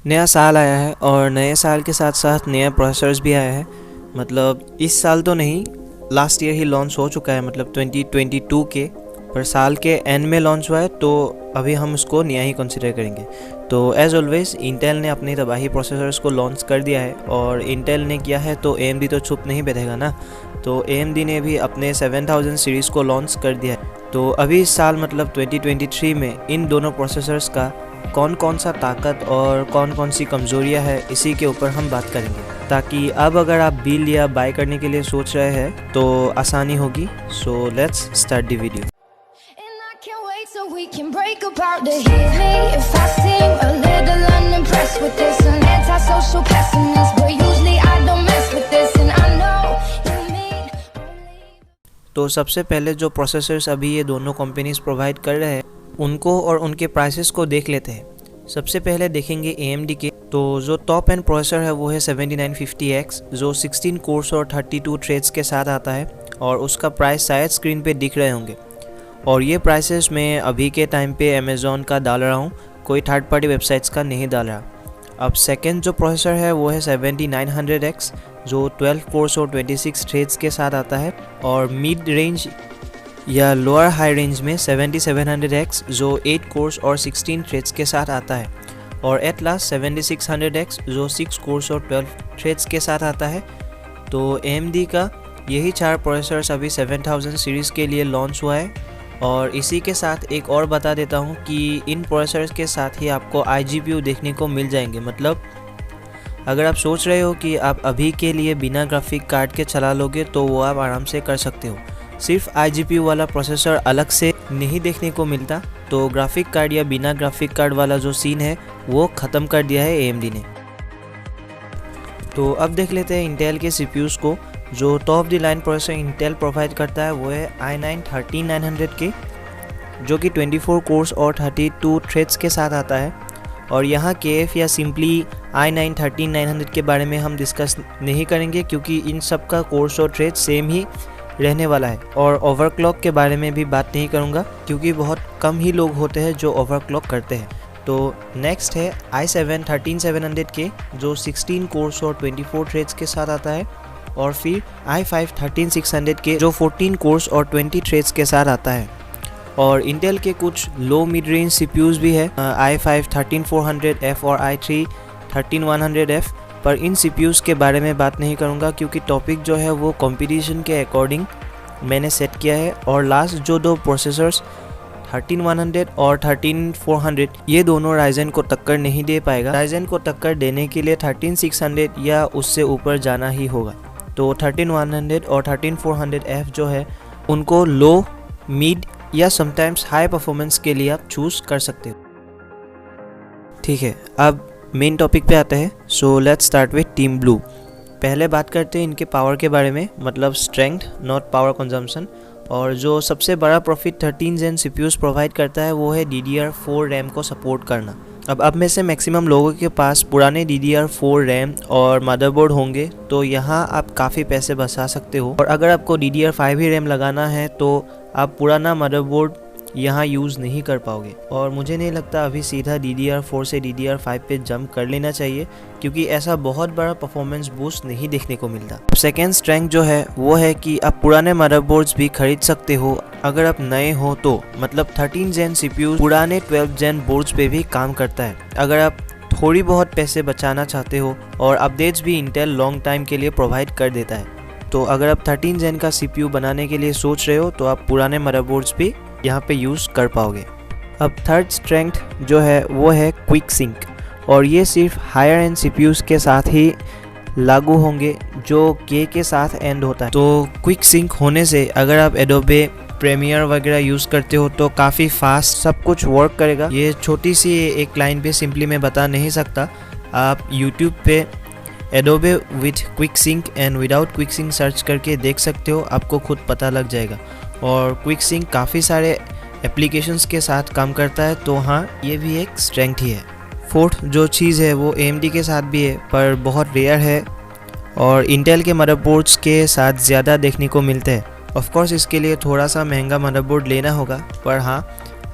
नया साल आया है और नए साल के साथ साथ नया प्रोसेसर्स भी आया है। मतलब इस साल तो नहीं, लास्ट ईयर ही लॉन्च हो चुका है, मतलब 2022 के, पर साल के एंड में लॉन्च हुआ है, तो अभी हम उसको नया ही कंसिडर करेंगे। तो एज़ ऑलवेज इंटेल ने अपनी तबाही प्रोसेसर्स को लॉन्च कर दिया है, और इंटेल ने किया है तो AMD तो चुप नहीं बैठेगा ना। तो AMD ने भी अपने 7000 सीरीज़ को लॉन्च कर दिया है। तो अभी इस साल मतलब 2023 में इन दोनों प्रोसेसर्स का कौन कौन सा ताकत और कौन कौन सी कमज़ोरियाँ है, इसी के ऊपर हम बात करेंगे, ताकि अब अगर आप डील या बाय करने के लिए सोच रहे हैं तो आसानी होगी। So let's start the video. So we can break apart to hit me if I seem a little unimpressed with this. An antisocial pessimist, but usually I don't mess with this, and I know you mean only. तो सबसे पहले जो processors अभी ये दोनों companies provide कर रहे हैं उनको और उनके प्राइसेस को देख लेते हैं। सबसे पहले देखेंगे AMD के। तो जो टॉप एंड प्रोसेसर है वो है 7950X, जो 16 कोर्स और 32 थ्रेड्स के साथ आता है, और उसका प्राइस शायद स्क्रीन पे दिख रहे होंगे। और ये प्राइसेस मैं अभी के टाइम पे अमेज़ॉन का डाल रहा हूँ, कोई थर्ड पार्टी वेबसाइट्स का नहीं डाल रहा। अब सेकंड जो प्रोसेसर है वो है 7900X, जो 12 कोर्स और 26 थ्रेड्स के साथ आता है, और मिड रेंज या लोअर हाई रेंज में 7700X, जो 8 कोर्स और 16 थ्रेड्स के साथ आता है, और एट लास्ट 7600X, जो 6 कोर्स और 12 थ्रेड्स के साथ आता है। तो AMD का यही 4 प्रोसेसर्स अभी 7000 सीरीज़ के लिए लॉन्च हुआ है। और इसी के साथ एक और बता देता हूँ कि इन प्रोसेसर्स के साथ ही आपको iGPU देखने को मिल जाएंगे। मतलब अगर आप सोच रहे हो कि आप अभी के लिए बिना ग्राफिक कार्ड के चला लोगे तो वो आप आराम से कर सकते हो। सिर्फ iGPU वाला प्रोसेसर अलग से नहीं देखने को मिलता, तो ग्राफिक कार्ड या बिना ग्राफिक कार्ड वाला जो सीन है वो ख़त्म कर दिया है AMD ने। तो अब देख लेते हैं इंटेल के CPUs को। जो top the line processor Intel provide करता है वो है i9-13900 के, जो कि 24 कोर्स और 32 थ्रेड्स के साथ आता है। और यहाँ KF या सिंपली i9-13900 के बारे में हम डिस्कस नहीं करेंगे, क्योंकि इन सब का कोर्स और थ्रेड सेम ही रहने वाला है। और ओवरक्लॉक के बारे में भी बात नहीं करूँगा, क्योंकि बहुत कम ही लोग होते हैं जो ओवरक्लॉक करते हैं। तो नेक्स्ट है i7-13700 के, जो 16 कोर्स और 24 थ्रेड्स के साथ आता है, और फिर i5-13600 के, जो 14 कोर्स और 20 थ्रेड्स के साथ आता है। और इंटेल के कुछ लो मिड रेंज CPUs भी है, i5-13400F और i3-13100F, पर इन CPUs के बारे में बात नहीं करूँगा, क्योंकि टॉपिक जो है वो कंपटीशन के अकॉर्डिंग मैंने सेट किया है। और लास्ट जो दो प्रोसेसर्स 13100 और 13400, ये दोनों राइजन को टक्कर नहीं दे पाएगा। राइजन को टक्कर देने के लिए 13600 या उससे ऊपर जाना ही होगा। तो 13100 और 13400F जो है उनको लो, मिड या समटाइम्स हाई परफॉर्मेंस के लिए आप चूज़ कर सकते हो। ठीक है, अब मेन टॉपिक पे आते हैं। So let's start with team blue. पहले बात करते हैं इनके पावर के बारे में, मतलब स्ट्रेंथ नॉट पावर कंजम्पशन। और जो सबसे बड़ा प्रॉफिट 13 Gen CPUs प्रोवाइड करता है वो है DDR4 रैम को सपोर्ट करना। अब में से मैक्सिमम लोगों के पास पुराने DDR4 रैम और मदरबोर्ड होंगे, तो यहाँ आप काफ़ी पैसे बचा सकते हो। और अगर आपको DDR5 ही रैम लगाना है तो आप पुराना मदरबोर्ड यहाँ यूज़ नहीं कर पाओगे। और मुझे नहीं लगता अभी सीधा DDR4 से DDR5 पे जंप कर लेना चाहिए, क्योंकि ऐसा बहुत बड़ा परफॉर्मेंस बूस्ट नहीं देखने को मिलता। सेकेंड स्ट्रेंथ जो है वो है कि आप पुराने मदरबोर्ड्स भी खरीद सकते हो अगर आप नए हो तो। मतलब 13 Gen CPU पुराने 12 Gen बोर्ड्स पे भी काम करता है, अगर आप थोड़ी बहुत पैसे बचाना चाहते हो। और अपडेट्स भी इंटेल लॉन्ग टाइम के लिए प्रोवाइड कर देता है। तो अगर आप 13 Gen का CPU बनाने के लिए सोच रहे हो तो आप पुराने मदरबोर्ड्स भी यहाँ पे यूज़ कर पाओगे। अब थर्ड स्ट्रेंथ जो है वो है क्विक सिंक, और ये सिर्फ हायर एंड CPUs के साथ ही लागू होंगे जो K के साथ एंड होता है। तो क्विक सिंक होने से अगर आप एडोबे प्रीमियर वगैरह यूज़ करते हो तो काफ़ी फास्ट सब कुछ वर्क करेगा। ये छोटी सी एक लाइन पे सिंपली मैं बता नहीं सकता। आप YouTube पे Adobe with quick sync and without quick sync search करके देख सकते हो, आपको खुद पता लग जाएगा। और क्विक सिंक काफ़ी सारे एप्लीकेशंस के साथ काम करता है, तो हाँ, ये भी एक स्ट्रेंथ ही है। फोर्थ जो चीज़ है वो AMD के साथ भी है, पर बहुत रेयर है और इंटेल के मदरबोर्ड्स के साथ ज़्यादा देखने को मिलते हैं। ऑफ कोर्स इसके लिए थोड़ा सा महंगा मदरबोर्ड लेना होगा, पर हाँ,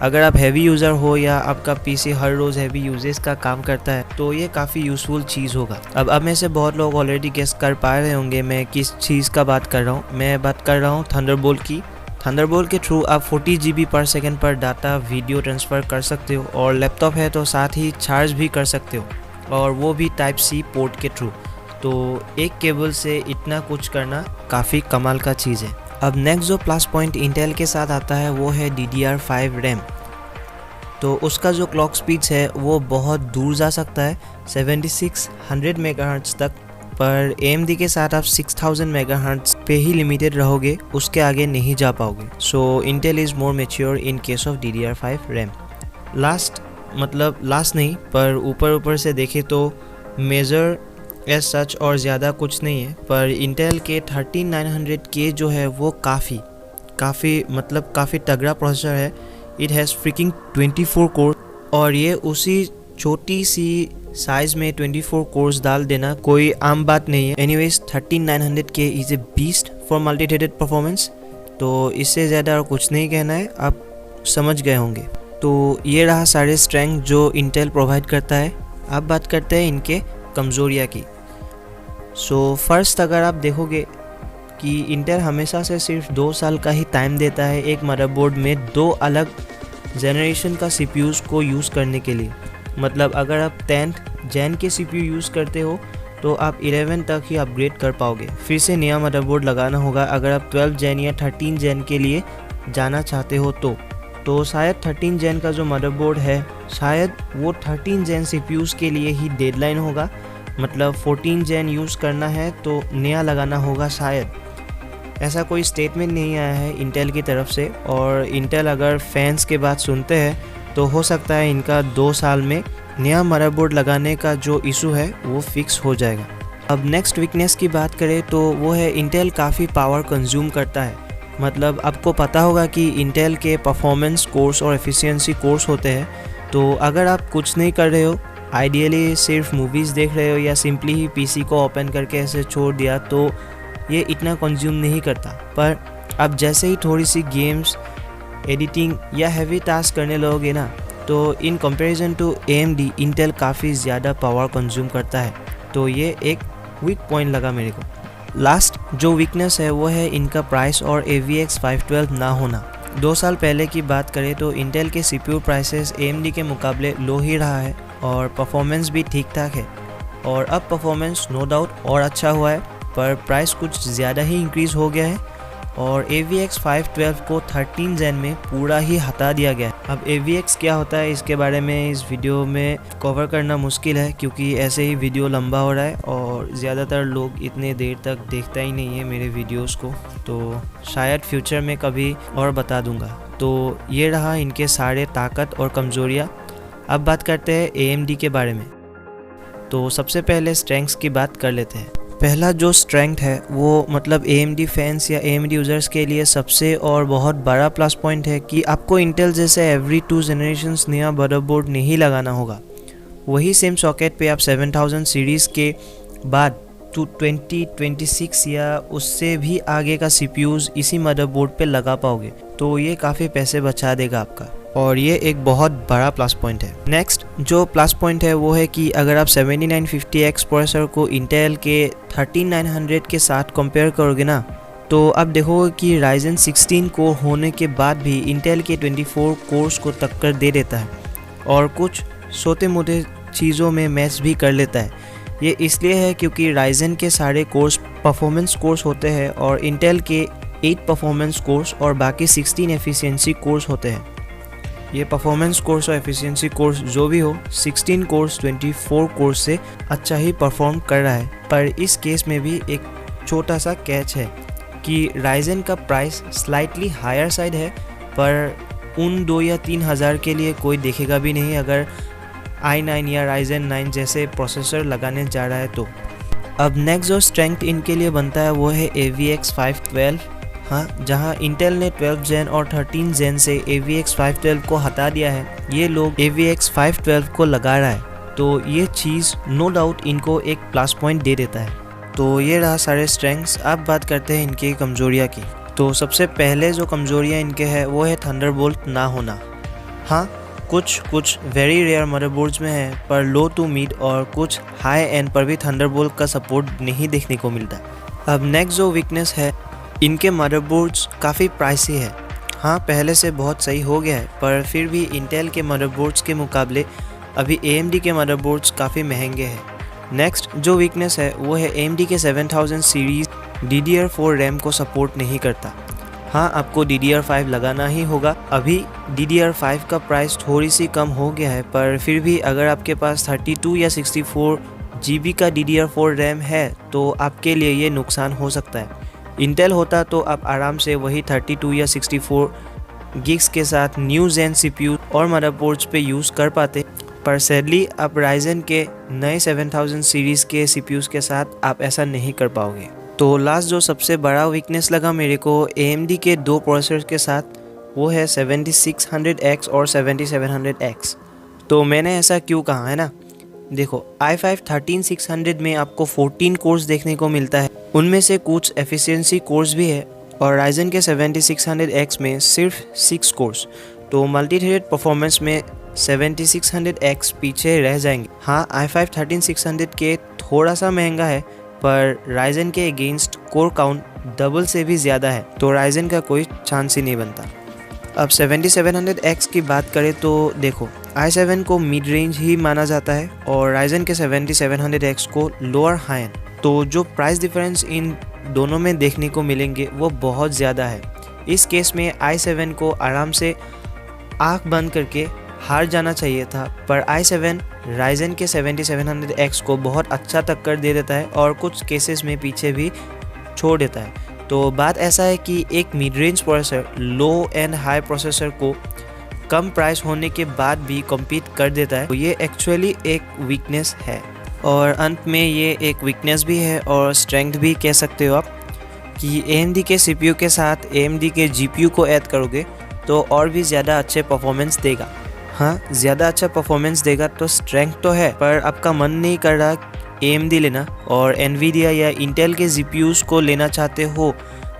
अगर आप हैवी यूज़र हो या आपका पीसी हर रोज़ हैवी यूजेस का काम करता है तो ये काफ़ी यूज़फुल चीज़ होगा। अब में से बहुत लोग ऑलरेडी गेस कर पा रहे होंगे मैं किस चीज़ का बात कर रहा हूँ। मैं बात कर रहा हूँ थंडरबोल्ट की। थंडरबोल्ट के थ्रू आप 40 GB पर सेकेंड पर डाटा वीडियो ट्रांसफ़र कर सकते हो और लैपटॉप है तो साथ ही चार्ज भी कर सकते हो, और वो भी टाइप सी पोर्ट के थ्रू। तो एक केबल से इतना कुछ करना काफ़ी कमाल का चीज़ है। अब नेक्स्ट जो प्लस पॉइंट इंटेल के साथ आता है वो है DDR5 रैम। तो उसका जो क्लॉक स्पीड्स है वो बहुत दूर जा सकता है 7600 मेगाहर्ट्ज़ तक, पर AMD के साथ आप 6000 मेगाहर्ट्ज़ पे ही लिमिटेड रहोगे, उसके आगे नहीं जा पाओगे। So Intel is more mature in case of DDR5 RAM. Last नहीं पर ऊपर से देखें तो मेजर एज सच और ज़्यादा कुछ नहीं है, पर इंटेल के 13900K जो है वो काफ़ी तगड़ा प्रोसेसर है। इट हैज़ फ्रिकिंग 24 कोर, और ये उसी छोटी सी साइज़ में 24 कोर्स डाल देना कोई आम बात नहीं है। Anyways 13900K is a beast for multi-threaded performance. तो इससे ज़्यादा और कुछ नहीं कहना है, आप समझ गए होंगे। तो ये रहा सारे स्ट्रेंथ जो इंटेल प्रोवाइड करता है। अब बात करते हैं इनके कमज़ोरियाँ की। सो फर्स्ट अगर आप देखोगे कि इंटेल हमेशा से सिर्फ 2 साल का ही टाइम देता है एक मदरबोर्ड में 2 अलग जनरेशन का CPUs को यूज़ करने के लिए। मतलब अगर आप 10th जेन के CPU यूज़ करते हो तो आप 11 तक ही अपग्रेड कर पाओगे, फिर से नया मदरबोर्ड लगाना होगा। अगर आप 12 जेन या 13 जेन के लिए जाना चाहते हो तो शायद 13 जेन का जो मदरबोर्ड है शायद वो 13 जेन CPUs के लिए ही डेडलाइन होगा। मतलब 14 जेन यूज़ करना है तो नया लगाना होगा शायद। ऐसा कोई स्टेटमेंट नहीं आया है इंटेल की तरफ से, और इंटेल अगर फैंस के बात सुनते हैं तो हो सकता है इनका 2 साल में नया मदरबोर्ड लगाने का जो इशू है वो फिक्स हो जाएगा। अब नेक्स्ट वीकनेस की बात करें तो वो है इंटेल काफ़ी पावर कंज्यूम करता है। मतलब आपको पता होगा कि इंटेल के परफॉर्मेंस कोर्स और एफिशिएंसी कोर्स होते हैं। तो अगर आप कुछ नहीं कर रहे हो, आइडियली सिर्फ मूवीज़ देख रहे हो या सिंपली ही पीसी को ओपन करके ऐसे छोड़ दिया, तो ये इतना कंज्यूम नहीं करता। पर अब जैसे ही थोड़ी सी गेम्स, एडिटिंग या हैवी टास्क करने लगोगे ना, तो in comparison to AMD Intel काफ़ी ज़्यादा पावर कंज्यूम करता है। तो ये एक वीक पॉइंट लगा मेरे को। लास्ट जो वीकनेस है वो है इनका प्राइस और AVX 512 ना होना। 2 साल पहले की बात करें तो इंटेल के CPU प्राइसेस AMD के मुकाबले लो ही रहा है और परफॉर्मेंस भी ठीक ठाक है। और अब परफॉर्मेंस नो डाउट और अच्छा हुआ है, पर प्राइस कुछ ज़्यादा ही इंक्रीज़ हो गया है और AVX 512 को 13 जेन में पूरा ही हटा दिया गया है। अब AVX क्या होता है इसके बारे में इस वीडियो में कवर करना मुश्किल है, क्योंकि ऐसे ही वीडियो लंबा हो रहा है और ज़्यादातर लोग इतने देर तक देखता ही नहीं है मेरे वीडियोस को। तो शायद फ्यूचर में कभी और बता दूंगा। तो ये रहा इनके सारे ताकत और कमज़ोरियाँ। अब बात करते हैं AMD के बारे में। तो सबसे पहले स्ट्रेंथ्स की बात कर लेते हैं। पहला जो स्ट्रेंथ है वो मतलब AMD फैंस या AMD यूज़र्स के लिए सबसे और बहुत बड़ा प्लस पॉइंट है कि आपको इंटेल जैसे एवरी 2 जनरेशन्स नया मदरबोर्ड नहीं लगाना होगा। वही सेम सॉकेट पे आप 7000 सीरीज़ के बाद 2026 या उससे भी आगे का CPUs इसी मदरबोर्ड पे लगा पाओगे। तो ये काफ़ी पैसे बचा देगा आपका, और ये एक बहुत बड़ा प्लस पॉइंट है। नेक्स्ट जो प्लस पॉइंट है वो है कि अगर आप 7950X प्रोसेसर को इंटेल के 13900 के साथ कंपेयर करोगे ना, तो आप देखोगे कि Ryzen 16 कोर होने के बाद भी इंटेल के 24 कोर्स को टक्कर दे देता है और कुछ छोटे मोटे चीज़ों में मैच भी कर लेता है। ये इसलिए है क्योंकि Ryzen के सारे कोर्स परफॉर्मेंस कोर्स होते हैं और इंटेल के 8 परफॉर्मेंस कोर्स और बाकी 16 एफिशिएंसी कोर्स होते हैं। ये परफॉर्मेंस कोर्स और एफिशिएंसी कोर्स जो भी हो, 16 कोर्स 24 कोर्स से अच्छा ही परफॉर्म कर रहा है। पर इस केस में भी एक छोटा सा कैच है कि Ryzen का प्राइस स्लाइटली हायर साइड है, पर उन 2 या 3 हज़ार के लिए कोई देखेगा भी नहीं अगर i9 या Ryzen 9 जैसे प्रोसेसर लगाने जा रहा है तो। अब नेक्स्ट जो स्ट्रेंथ इनके लिए बनता है वो है AVX 512। हाँ, जहाँ इंटेल ने 12 जेन और 13 जेन से AVX 512 को हटा दिया है, ये लोग AVX 512 को लगा रहा है। तो ये चीज़ नो डाउट इनको एक प्लस पॉइंट दे देता है। तो ये रहा सारे स्ट्रेंथ्स। अब बात करते हैं इनकी कमज़ोरियाँ की। तो सबसे पहले जो कमज़ोरियाँ इनके है वो है थंडरबोल्ट ना होना। हाँ, कुछ वेरी रेयर मदरबोर्ड्स में है, पर लो टू मिड और कुछ हाई एंड पर भी थंडरबोल्ट का सपोर्ट नहीं देखने को मिलता। अब नेक्स्ट जो वीकनेस है, इनके मदरबोर्ड्स काफ़ी प्राइसी है। हाँ, पहले से बहुत सही हो गया है, पर फिर भी इंटेल के मदरबोर्ड्स के मुकाबले अभी AMD के मदरबोर्ड्स काफ़ी महंगे हैं। नेक्स्ट जो वीकनेस है वो है AMD के 7000 सीरीज़ DDR4 रैम को सपोर्ट नहीं करता। हाँ, आपको DDR5 लगाना ही होगा। अभी DDR5 का प्राइस थोड़ी सी कम हो गया है, पर फिर भी अगर आपके पास 32 या 64 GB का DDR4 रैम है तो आपके लिए ये नुकसान हो सकता है। इंटेल होता तो आप आराम से वही 32 या 64 गिग्स के साथ न्यू जेन CPU और मदरबोर्ड्स पे यूज़ कर पाते, पर सैडली आप राइजन के नए 7000 सीरीज़ के CPUs के साथ आप ऐसा नहीं कर पाओगे। तो लास्ट जो सबसे बड़ा वीकनेस लगा मेरे को AMD के दो प्रोसेसर्स के साथ, वो है 7600X और 7700X। तो मैंने ऐसा क्यों कहा है ना, देखो i5 13600 में आपको 14 कोर्स देखने को मिलता है, उनमें से कुछ एफिशिएंसी कोर्स भी है, और राइजन के 7600X में सिर्फ 6 कोर्स। तो मल्टी थ्रेडेड परफॉर्मेंस में 7600X पीछे रह जाएंगे। हाँ, i5 13600 के थोड़ा सा महंगा है, पर राइजन के अगेंस्ट कोर काउंट डबल से भी ज़्यादा है, तो राइजन का कोई चांस ही नहीं बनता। अब 7700X की बात करें तो देखो i7 को मिड रेंज ही माना जाता है और राइजन के 7700X को लोअर हाई एंड। तो जो प्राइस डिफरेंस इन दोनों में देखने को मिलेंगे वो बहुत ज़्यादा है। इस केस में i7 को आराम से आँख बंद करके हार जाना चाहिए था, पर i7 राइजन के 7700X को बहुत अच्छा टक्कर दे देता है और कुछ केसेस में पीछे भी छोड़ देता है। तो बात ऐसा है कि एक mid range processor low and high processor को कम प्राइस होने के बाद भी कम्पीट कर देता है, तो ये एक्चुअली एक वीकनेस है। और अंत में ये एक वीकनेस भी है और स्ट्रेंथ भी कह सकते हो आप, कि AMD के CPU के साथ AMD के GPU को ऐड करोगे तो और भी ज़्यादा अच्छे परफॉर्मेंस देगा। हाँ, ज़्यादा अच्छा परफॉर्मेंस देगा तो स्ट्रेंथ तो है, पर आपका मन नहीं कर रहा AMD लेना और NVIDIA या इंटेल के GPUs को लेना चाहते हो,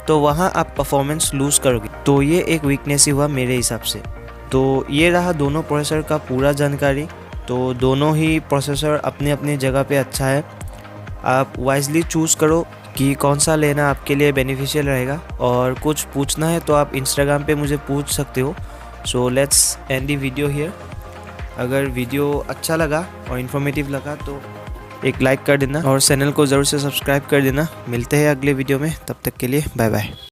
तो वहाँ आप परफॉर्मेंस लूज़ करोगे। तो ये एक वीकनेस ही हुआ मेरे हिसाब से। तो ये रहा दोनों प्रोसेसर का पूरा जानकारी। तो दोनों ही प्रोसेसर अपने अपने जगह पे अच्छा है, आप वाइजली चूज़ करो कि कौन सा लेना आपके लिए बेनिफिशियल रहेगा। और कुछ पूछना है तो आप इंस्टाग्राम पे मुझे पूछ सकते हो। So let's and the video here. अगर वीडियो अच्छा लगा और इन्फॉर्मेटिव लगा तो एक लाइक कर देना और चैनल को ज़रूर से सब्सक्राइब कर देना। मिलते हैं अगले वीडियो में, तब तक के लिए बाय बाय।